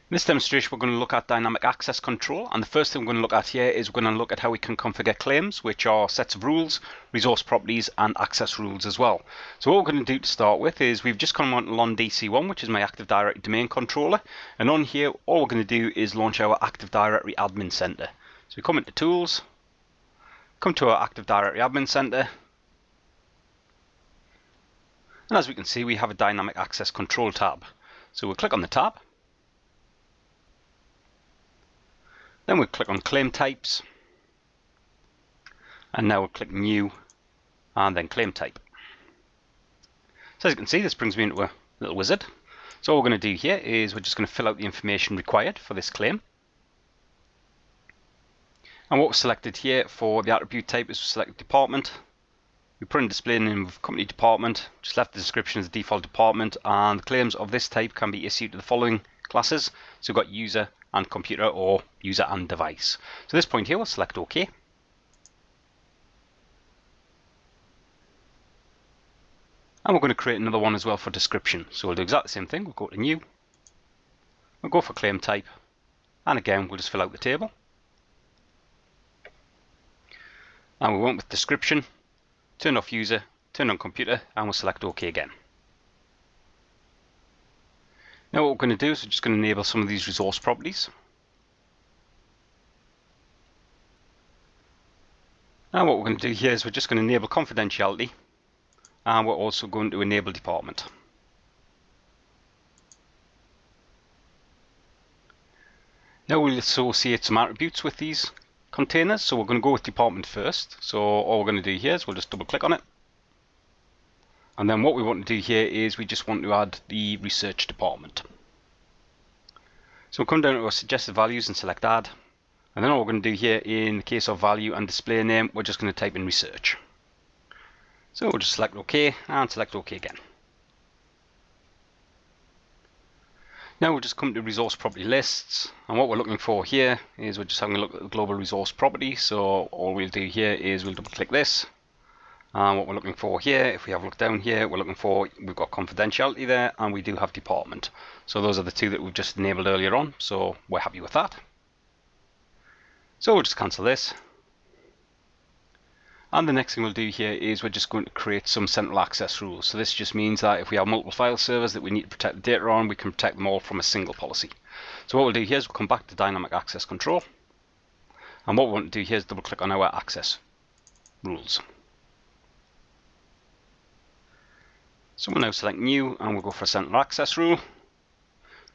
In this demonstration, we're going to look at dynamic access control, and the first thing we're going to look at here is we're going to look at how we can configure claims, which are sets of rules, resource properties, and access rules as well. So what we're going to do to start with is we've just come on DC1, which is my Active Directory domain controller, and on here, all we're going to do is launch our Active Directory Admin Center. So we come into Tools, come to our Active Directory Admin Center, and as we can see, we have a dynamic access control tab. So we'll click on the tab. Then we'll click on Claim Types, and now we'll click New, and then Claim Type. So as you can see, this brings me into a little wizard. So all we're going to do here is we're just going to fill out the information required for this claim. And what we've selected here for the attribute type is we select Department. We put in display name of company department, just left the description as the default department, and claims of this type can be issued to the following classes. So we've got user and computer, or user and device. So at this point here, we'll select OK. And we're going to create another one as well for description. So we'll do exactly the same thing. We'll go to New, we'll go for claim type, and again, we'll just fill out the table. And we went with description, turn off user, turn on computer, and we'll select OK again. Now what we're going to do is we're just going to enable some of these resource properties. And what we're going to do here is we're just going to enable confidentiality, and we're also going to enable department. Now we'll associate some attributes with these containers, so we're going to go with department first. So all we're going to do here is we'll just double click on it. And then what we want to do here is we just want to add the research department. So we'll come down to our suggested values and select add. And then all we're going to do here in the case of value and display name, we're just going to type in research. So we'll just select OK and select OK again. Now we'll just come to resource property lists, and what we're looking for here is we're just having a look at the global resource property. So all we'll do here is we'll double click this. And what we're looking for here, if we have a look down here, we're looking for, we've got confidentiality there, and we do have department. So those are the two that we've just enabled earlier on, so we're happy with that. So we'll just cancel this. And the next thing we'll do here is we're just going to create some central access rules. So this just means that if we have multiple file servers that we need to protect the data on, we can protect them all from a single policy. So what we'll do here is we'll come back to dynamic access control. And what we want to do here is double click on our access rules. So we'll now select new, and we'll go for a central access rule.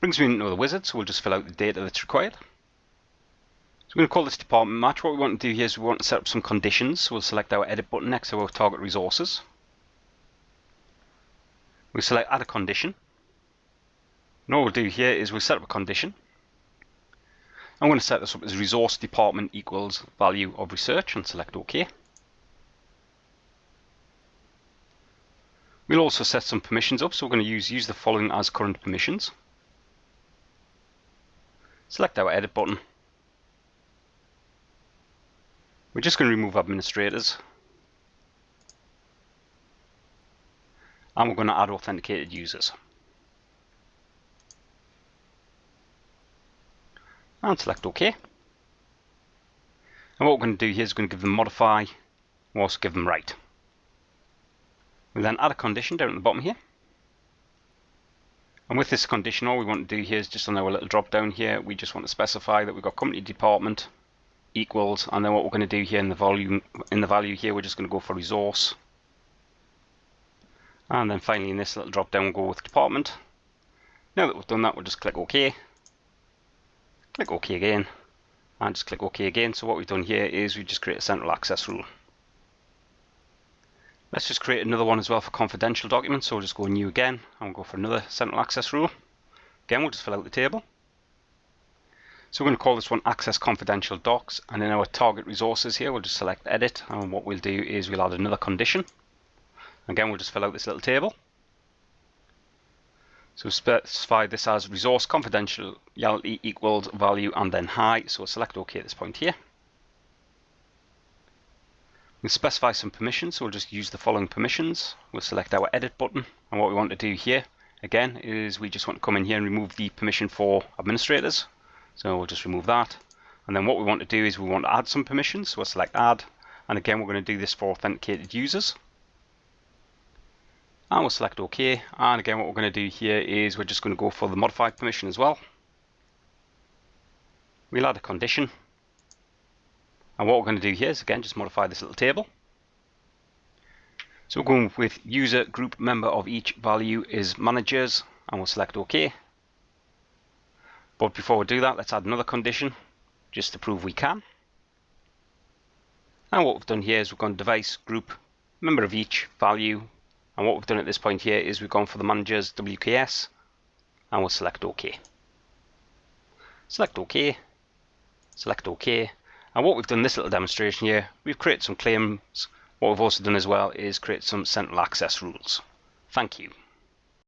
Brings me into the wizard, so we'll just fill out the data that's required. So we're going to call this department match. What we want to do here is we want to set up some conditions. So we'll select our edit button next to our target resources. We'll select add a condition. And all we'll do here is we'll set up a condition. I'm going to set this up as resource department equals value of research and select OK. We'll also set some permissions up, so we're going to use the following as current permissions. Select our edit button. We're just going to remove administrators. And we're going to add authenticated users. And select OK. And what we're going to do here is we're going to give them modify, we'll also give them write. We'll then add a condition down at the bottom here. And with this condition, all we want to do here is just on our little drop down here, we just want to specify that we've got company department equals, and then what we're going to do here in the value here, we're just going to go for resource. And then finally in this little drop down, we'll go with department. Now that we've done that, we'll just click OK. Click OK again, and just click OK again. So what we've done here is we just create a central access rule. Let's just create another one as well for confidential documents. So we'll just go new again, and we'll go for another central access rule. Again, we'll just fill out the table. So we're going to call this one access confidential docs, and in our target resources here, we'll just select edit, and what we'll do is we'll add another condition. Again, we'll just fill out this little table. So specify this as resource confidentiality equals value and then high. So we'll select OK at this point here. We'll specify some permissions, so we'll just use the following permissions. We'll select our edit button, and what we want to do here again is we just want to come in here and remove the permission for administrators. So we'll just remove that. And then what we want to do is we want to add some permissions. So we'll select add. And again, we're going to do this for authenticated users. And we'll select OK. And again, what we're going to do here is we're just going to go for the modified permission as well. We'll add a condition. And what we're going to do here is again just modify this little table. So we're going with user group member of each value is managers, and we'll select OK. But before we do that, let's add another condition just to prove we can. And what we've done here is we've gone device group member of each value, and what we've done at this point here is we've gone for the managers WKS, and we'll select OK. Select OK. Select OK. And what we've done in this little demonstration here, we've created some claims. What we've also done as well is create some central access rules. Thank you.